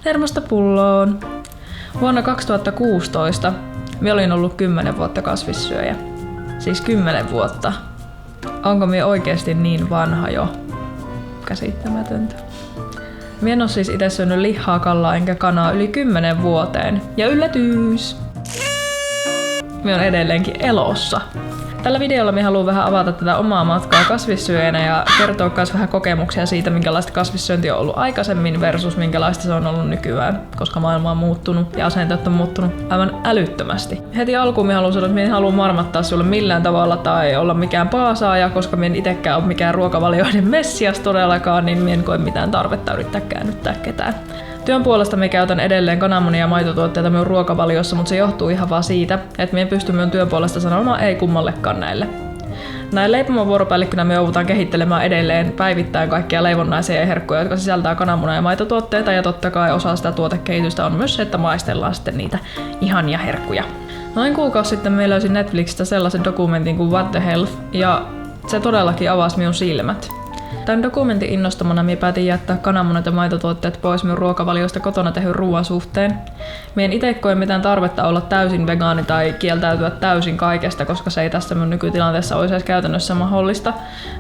Termosta pulloon. Vuonna 2016 minä olin ollut 10 vuotta kasvissyöjä. Siis 10 vuotta. Onko minä oikeesti niin vanha jo? Käsittämätöntä. Minä en ole siis itse syönyt lihaa, kallaa enkä kanaa yli 10 vuoteen. Ja yllätys! Minä olen edelleenkin elossa. Tällä videolla minä haluan vähän avata tätä omaa matkaa kasvissyöjänä ja kertoa myös vähän kokemuksia siitä, minkälaista kasvissyönti on ollut aikaisemmin versus minkälaista se on ollut nykyään, koska maailma on muuttunut ja asenteet on muuttunut aivan älyttömästi. Heti alkuun minä haluan sanoa, että minä en halua marmattaa sinulle millään tavalla tai olla mikään paasaaja, koska minä en itsekään ole mikään ruokavalioiden messias todellakaan, niin minä en koe mitään tarvetta yrittää käännyttää ketään. Työn puolesta minä käytän edelleen kananmunia ja maitotuotteita minun ruokavaliossa, mutta se johtuu ihan vaan siitä, että minä en pysty minun työn puolesta sanomaan ei kummallekaan näille. Näin leipomon vuoropäällikkönä me joudutaan kehittelemään edelleen päivittäin kaikkia leivonnaisia ja herkkuja, jotka sisältää kananmunia ja maitotuotteita, ja totta kai osa sitä tuotekehitystä on myös se, että maistellaan sitten niitä ihania herkkuja. Noin kuukausi sitten me löysin Netflixistä sellaisen dokumentin kuin What the Health, ja se todellakin avasi minun silmät. Tämän dokumentin innostamana minä päätin jättää kananmunat ja maitotuotteet pois minun ruokavaliosta kotona tehyn ruoan suhteen. Minä en itse koe mitään tarvetta olla täysin vegaani tai kieltäytyä täysin kaikesta, koska se ei tässä minun nykytilanteessa olisi edes käytännössä mahdollista.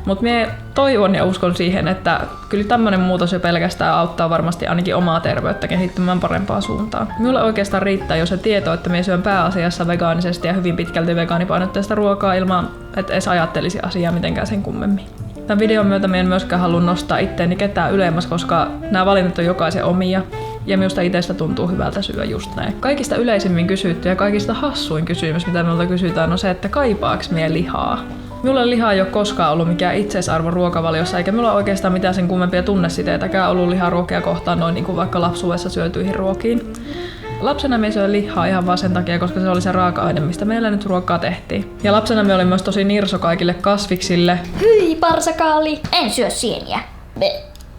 Mutta minä toivon ja uskon siihen, että kyllä tämmöinen muutos jo pelkästään auttaa varmasti ainakin omaa terveyttä kehittymään parempaan suuntaan. Minulle oikeastaan riittää jo se tieto, että minä syön pääasiassa vegaanisesti ja hyvin pitkälti vegaanipainotteista ruokaa ilman, että edes ajattelisi asiaa mitenkään sen kummemmin. Tämän videon myötä minä en myöskään halua nostaa itteeni ketään ylemmäs, koska nämä valinnat on jokaisen omia. Ja minusta itsestä tuntuu hyvältä syödä just näin. Kaikista yleisimmin kysytty ja kaikista hassuin kysymys, mitä minulta kysytään, on se, että kaipaaks minä lihaa? Minulla liha ei ole koskaan ollut mikään itseisarvo ruokavaliossa, eikä minulla oikeastaan mitään sen kummempia tunnesiteetäkään ollut liharuokia kohtaan noin niin kuin vaikka lapsuudessa syötyihin ruokiin. Lapsena me söin lihaa ihan vaan sen takia, koska se oli se raaka-aine, mistä meillä nyt ruokaa tehtiin. Ja lapsena me oli myös tosi nirso kaikille kasviksille. Hyi, parsakaali! En syö sieniä.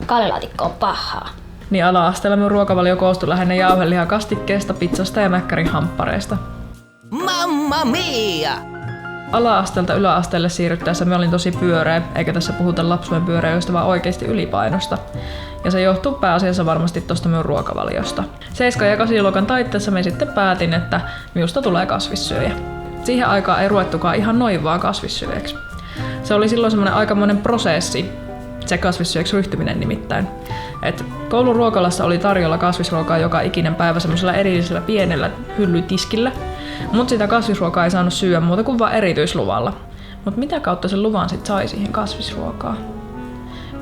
Kaalilaatikko on pahaa. Niin ala-asteella minun ruokavalio koostui lähinnä jauhelihakastikkeesta, pizzasta ja mäkkärin hamppareista. Mamma mia! Ala-asteelta yläasteelle siirryttäessä me olin tosi pyöreä, eikä tässä puhuta lapsuuden pyöräilystä, vaan oikeasti ylipainosta. Ja se johtuu pääasiassa varmasti tosta minun ruokavaliosta. 7. ja 8. luokan taitteessa me sitten päätin, että minusta tulee kasvissyöjä. Siihen aikaan ei ruvettukaan ihan noin vaan kasvissyöjäksi. Se oli silloin semmoinen aikamoinen prosessi, se kasvissyöjäksi ryhtyminen nimittäin. Et koulun ruokalassa oli tarjolla kasvisruokaa joka ikinen päivä semmoisella erillisellä pienellä hyllytiskillä, mutta sitä kasvisruokaa ei saanut syödä muuta kuin vaan erityisluvalla. Mutta mitä kautta sen luvan sit sai siihen kasvisruokaan?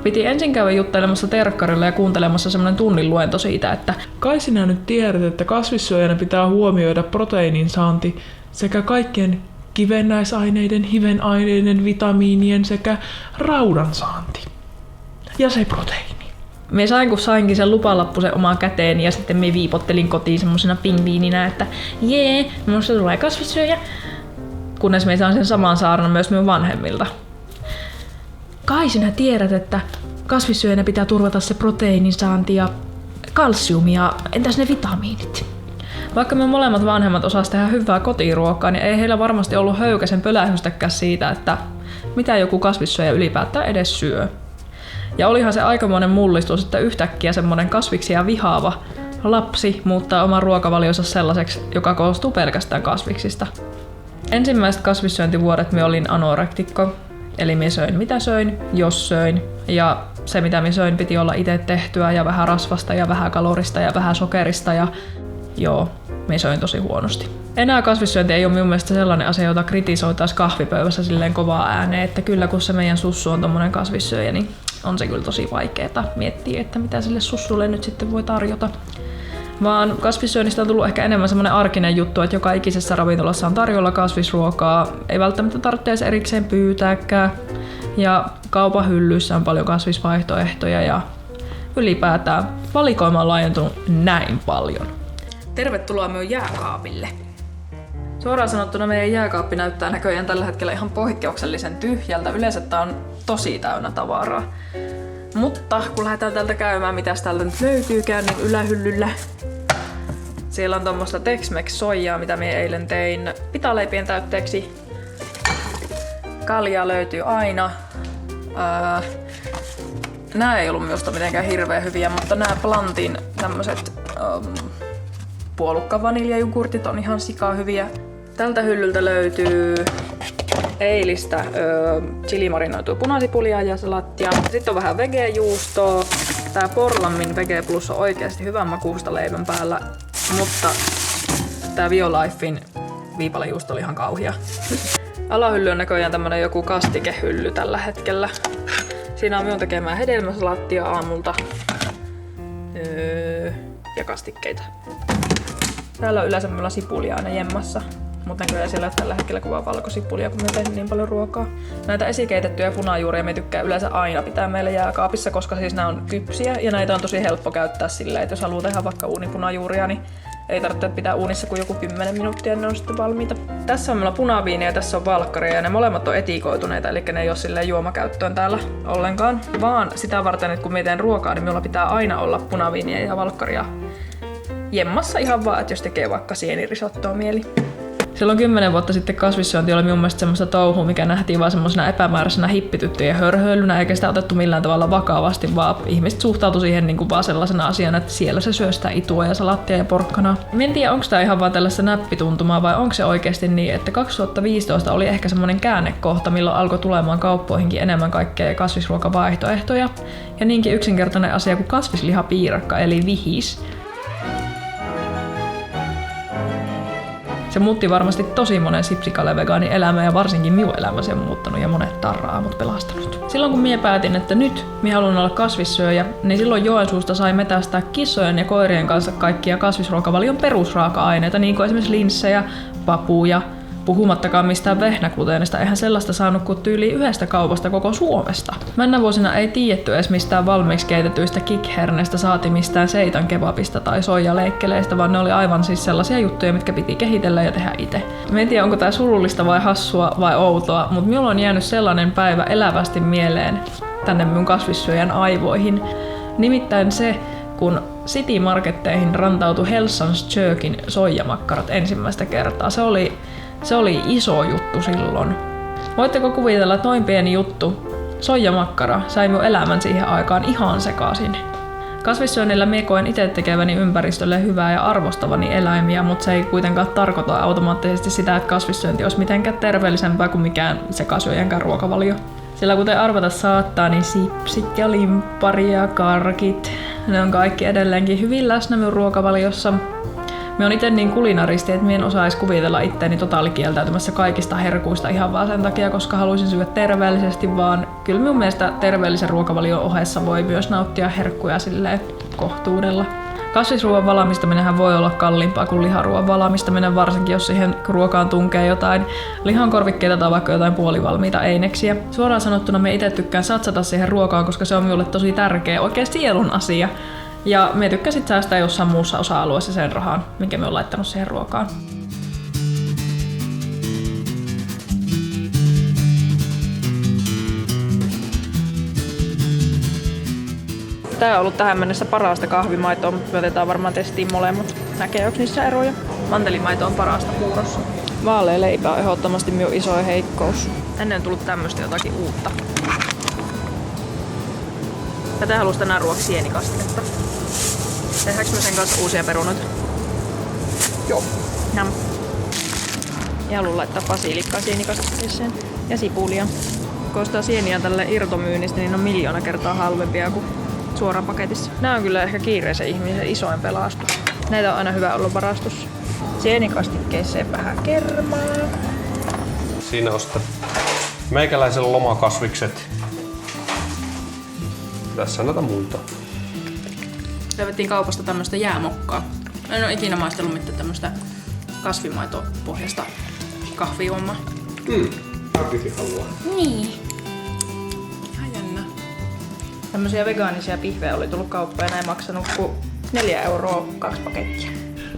Piti ensin käydä juttelemassa terkkarilla ja kuuntelemassa semmoinen tunnin luento siitä, että kai sinä nyt tiedät, että kasvissyöjänä pitää huomioida proteiinin saanti sekä kaikkien kivennäisaineiden, hivenaineiden, vitamiinien sekä raudan saanti. Ja se proteiini. Me sainkin sen lupalappu sen omaan käteeni ja sitten me viipottelin kotiin semmosena pingviininä, että jee, minusta tulee kasvissyöjä. Kunnes me saan sen saman saarnan myös minun vanhemmilta. Kai sinä tiedät, että kasvissyöjänä pitää turvata se proteiinin saanti ja kalsiumi ja entäs ne vitamiinit? Vaikka me molemmat vanhemmat osas tehdä hyvää kotiruokaa, niin ei heillä varmasti ollut höykäsen pölähystäkään siitä, että mitä joku kasvissyöjä ylipäätään edes syö. Ja olihan se aikamoinen mullistus, että yhtäkkiä semmonen kasviksia vihaava lapsi muuttaa oman ruokavalionsa sellaiseksi, joka koostuu pelkästään kasviksista. Ensimmäiset kasvissyöntivuodet me olin anorektikko, eli me söin mitä söin, jos söin, ja se mitä me söin piti olla itse tehtyä ja vähän rasvasta ja vähän kalorista ja vähän sokerista ja joo, me söin tosi huonosti. Enää kasvissyönti ei ole minun mielestä sellainen asia, jota kritisoitaisiin kahvipöydässä silleen kovaa ääneen, että kyllä kun se meidän sussu on tommonen kasvissyöjä, niin on se kyllä tosi vaikeeta miettiä, että mitä sille sussulle nyt sitten voi tarjota. Vaan kasvissyönnistä on tullut ehkä enemmän semmoinen arkinen juttu, että joka ikisessä ravintolassa on tarjolla kasvisruokaa, ei välttämättä tarvitse edes erikseen pyytääkään. Ja kaupan hyllyissä on paljon kasvisvaihtoehtoja ja ylipäätään valikoima on laajentunut näin paljon. Tervetuloa minun jääkaapille. Suoraan sanottuna meidän jääkaappi näyttää näköjään tällä hetkellä ihan poikkeuksellisen tyhjältä. Yleensä tää on tosi täynnä tavaraa. Mutta kun lähdetään täältä käymään, mitäs täältä nyt löytyykään, niin ylähyllyllä. Siellä on tommoista Tex-Mex-soijaa, mitä minä eilen tein pitaleipien täytteeksi. Kaljaa löytyy aina. Nää ei ollut minusta mitenkään hirveän hyviä, mutta nää Plantin tämmöset puolukka-vaniljajogurtit on ihan sikaa hyviä. Tältä hyllyltä löytyy eilistä chilimarinoitua punasipulia ja salattia. Sitten on vähän vegejuustoa. Tää Porlammin Vege Plus on oikeasti hyvän makuusta leivän päällä, mutta tää Violifein viipalejuusto oli ihan kauhia. Alahylly on näköjään tämmönen joku kastikehylly tällä hetkellä. Siinä on minun tekemää hedelmäsalattia aamulta ja kastikkeita. Täällä on yleensä minulla sipulia aina jemmassa, mutta näköjään siellä tällä hetkellä kuvaa valkosipulia, kun me tein niin paljon ruokaa. Näitä esikeitettyjä punajuuria me tykkää yleensä aina pitää meillä jääkaapissa, koska siis nämä on kypsiä ja näitä on tosi helppo käyttää silleen, että jos haluaa tehdä vaikka uunipunajuuria, niin ei tarvitse pitää uunissa kuin joku 10 minuuttia ja ne on sitten valmiita. Tässä on meillä punaviiniä ja tässä on valkkaria ja ne molemmat on etikoituneita, eli ne ei ole silleen juomakäyttöön täällä ollenkaan. Vaan sitä varten, että kun me teen ruokaa, niin minulla pitää aina olla punaviiniä ja valkkaria jemmassa ihan vaan, että jos tekee vaikka sienirisottoa mieli. Silloin 10 vuotta sitten kasvissyönti oli minun mielestä semmoista touhua, mikä nähtiin vaan semmoisena epämääräisenä hippityttöjen hörhöilynä, eikä sitä otettu millään tavalla vakavasti, vaan ihmiset suhtautui siihen niin kuin vaan sellaisena asiana, että siellä se syö sitä itua ja salattia ja porkkanaa. En tiedä, onko tämä ihan vaan tällaista näppituntumaa vai onko se oikeasti niin, että 2015 oli ehkä semmoinen käännekohta, milloin alkoi tulemaan kauppoihinkin enemmän kaikkea kasvisruokavaihtoehtoja. Ja niinkin yksinkertainen asia kuin kasvislihapiirakka eli vihis. Se muutti varmasti tosi monen sipsikale-vegaanin elämää ja varsinkin minun elämä se on muuttanut ja monet tarra-aamut pelastanut. Silloin kun minä päätin, että nyt minä haluan olla kasvissyöjä, niin silloin Joensuusta sai metästää kissojen ja koirien kanssa kaikkia kasvisruokavalion perusraaka-aineita, niin kuin esimerkiksi linssejä, papuja, puhumattakaan mistään vehnägluteenista, eihän sellaista saanut kuin tyyli yhdestä kaupasta koko Suomesta. Mennä vuosina ei tiedetty edes mistään valmiiksi keitetyistä kikherneistä, saati mistään seitan kebabista tai soijaleikkeleistä, vaan ne oli aivan siis sellaisia juttuja, mitkä piti kehitellä ja tehdä itse. Mä en tiedä, onko tää surullista vai hassua vai outoa, mutta minulla on jäänyt sellainen päivä elävästi mieleen tänne minun kasvissyöjän aivoihin. Nimittäin se, kun City-marketteihin rantautui Hellsons Jerkin soijamakkarat ensimmäistä kertaa. Se oli iso juttu silloin. Voitteko kuvitella, että noin pieni juttu, soijamakkara, sai minun elämän siihen aikaan ihan sekaisin. Kasvissyönnillä minä koen itse tekeväni ympäristölle hyvää ja arvostavani eläimiä, mutta se ei kuitenkaan tarkoita automaattisesti sitä, että kasvissyönti olisi mitenkään terveellisempää kuin mikään sekasyöjänkään ruokavalio. Sillä kuten arvata saattaa, niin sipsit ja limppari ja karkit, ne on kaikki edelleenkin hyvin läsnä minun ruokavaliossa. Mä oon ite niin kulinaristi, että mä en osais kuvitella itteeni totaalikieltäytymässä kaikista herkuista ihan vaan sen takia, koska haluaisin syödä terveellisesti, vaan kyllä minun mielestä terveellisen ruokavalion ohessa voi myös nauttia herkkuja silleen kohtuudella. Kasvisruoan valmistaminenhän voi olla kalliimpaa kuin liharuoan valmistaminen, varsinkin jos siihen ruokaan tunkee jotain lihankorvikkeita tai vaikka jotain puolivalmiita eineksiä. Suoraan sanottuna mä itse tykkään satsata siihen ruokaan, koska se on minulle tosi tärkeä, oikein sielun asia. Ja me tykkäsit säästää jossain muussa osa-alueessa sen rahan, minkä me oon laittanut siihen ruokaan. Tää on ollut tähän mennessä parasta kahvimaitoa, mutta me otetaan varmaan testiin molemmat. Näkee, onko niissä eroja? Mantelimaito on parasta puurossa. Vaalea leipä on ehdottomasti minun isoin heikkous. Ennen on tullut tämmöstä jotakin uutta. Tätä halusi tänään ruoaksi sienikastiketta. Tehdäänkö me sen kanssa uusia perunoita? Joo. Nam. Ja haluan laittaa basiilikkaa sienikastikkeeseen. Ja sipulia. Kun ostaa sieniä tälle irtomyynnistä, niin on 1 000 000 kertaa halvempia kuin suoraan paketissa. Nää on kyllä ehkä kiireisen ihmisen isoin pelastus. Näitä on aina hyvä olla varastossa. Sienikastikkeeseen vähän kermaa. Siinä ostat meikäläisen lomakasvikset. Tässä on näitä muita. Löydettiin kaupasta tämmöstä jäämokkaa. En ole ikinä maistellut mitään tämmöstä kasvimaitopohjasta kahvijuomaa. Mäkin haluaa. Niin. Ihan jännä. Tämmösiä vegaanisia pihvejä oli tullut kauppaan ja näin maksanut kuin 4 € 2 pakettia.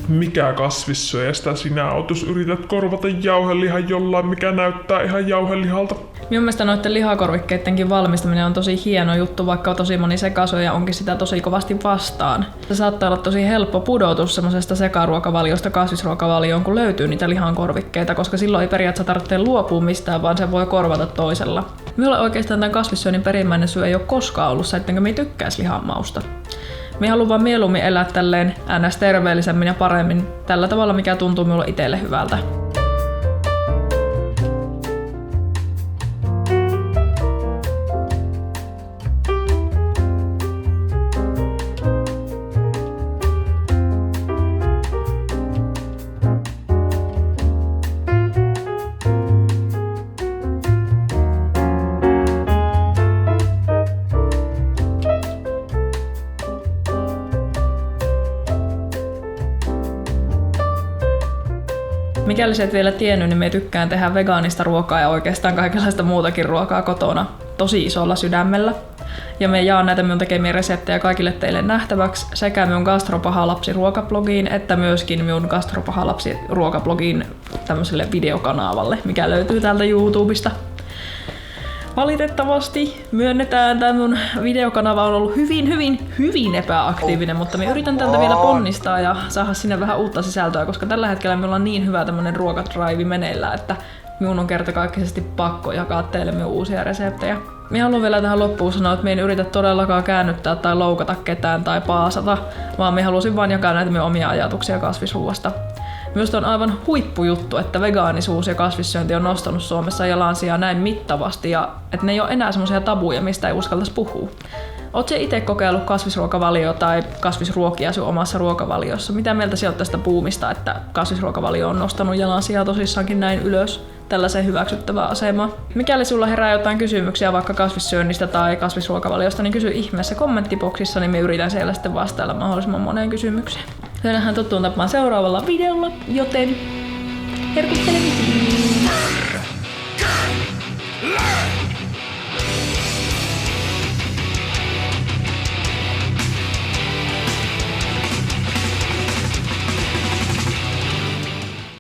Mikä kasvissyöjästä sinä oot, jos yrität korvata jauhelihan jollain, mikä näyttää ihan jauhelihalta? Minun mielestä noiden lihakorvikkeidenkin valmistaminen on tosi hieno juttu, vaikka tosi moni sekasyöjä onkin sitä tosi kovasti vastaan. Se saattaa olla tosi helppo pudotus semmoisesta sekaruokavaliosta kasvisruokavalioon, kun löytyy niitä lihankorvikkeita, koska silloin ei periaatteessa tarvitse luopua mistään, vaan se voi korvata toisella. Minulla oikeastaan tämän kasvissyönnin perimmäinen syy ei ole koskaan ollut se, ettenkö minä tykkäisi lihan mausta. Minä haluan vaan mieluummin elää tälleen ns. Terveellisemmin ja paremmin tällä tavalla, mikä tuntuu minulle itselle hyvältä. Mikäli sä et vielä tiennyt, niin me tykkään tehdä vegaanista ruokaa ja oikeastaan kaikenlaista muutakin ruokaa kotona tosi isolla sydämellä. Ja me jaan näitä minun tekemiä reseptejä kaikille teille nähtäväksi sekä minun Gastropahalapsi ruokablogiin että myöskin minun Gastropahalapsi ruokablogiin tämmöiselle videokanavalle, mikä löytyy täältä YouTubesta. Valitettavasti myönnetään, tämä mun videokanava on ollut hyvin epäaktiivinen, mutta me yritän tältä vielä ponnistaa ja saada sinne vähän uutta sisältöä, koska tällä hetkellä me ollaan niin hyvä tämmönen ruokadraivi meneillään, että minun on kertakaikkisesti pakko jakaa teille minun uusia reseptejä. Minä haluan vielä tähän loppuun sanoa, että minä en yritä todellakaan käännyttää tai loukata ketään tai paasata, vaan minä halusin vain jakaa näitä minun omia ajatuksia kasvisruuasta. Minusta on aivan huippujuttu, että vegaanisuus ja kasvissyönti on nostanut Suomessa jalansijaa näin mittavasti ja että ne ei ole enää semmoisia tabuja, mistä ei uskaltaisi puhua. Oletko itse kokeillut kasvisruokavalio tai kasvisruokia sun omassa ruokavaliossa? Mitä mieltä sinä olet tästä buumista, että kasvisruokavalio on nostanut jalansijaa tosissaankin näin ylös tällaiseen hyväksyttävään asemaan? Mikäli sulla herää jotain kysymyksiä vaikka kasvissyönnistä tai kasvisruokavaliosta, niin kysy ihmeessä kommenttiboksissa, niin me yritän siellä sitten vastailla mahdollisimman moneen kysymykseen. Nähdään tuttuun tapaan seuraavalla videolla, joten herkuttele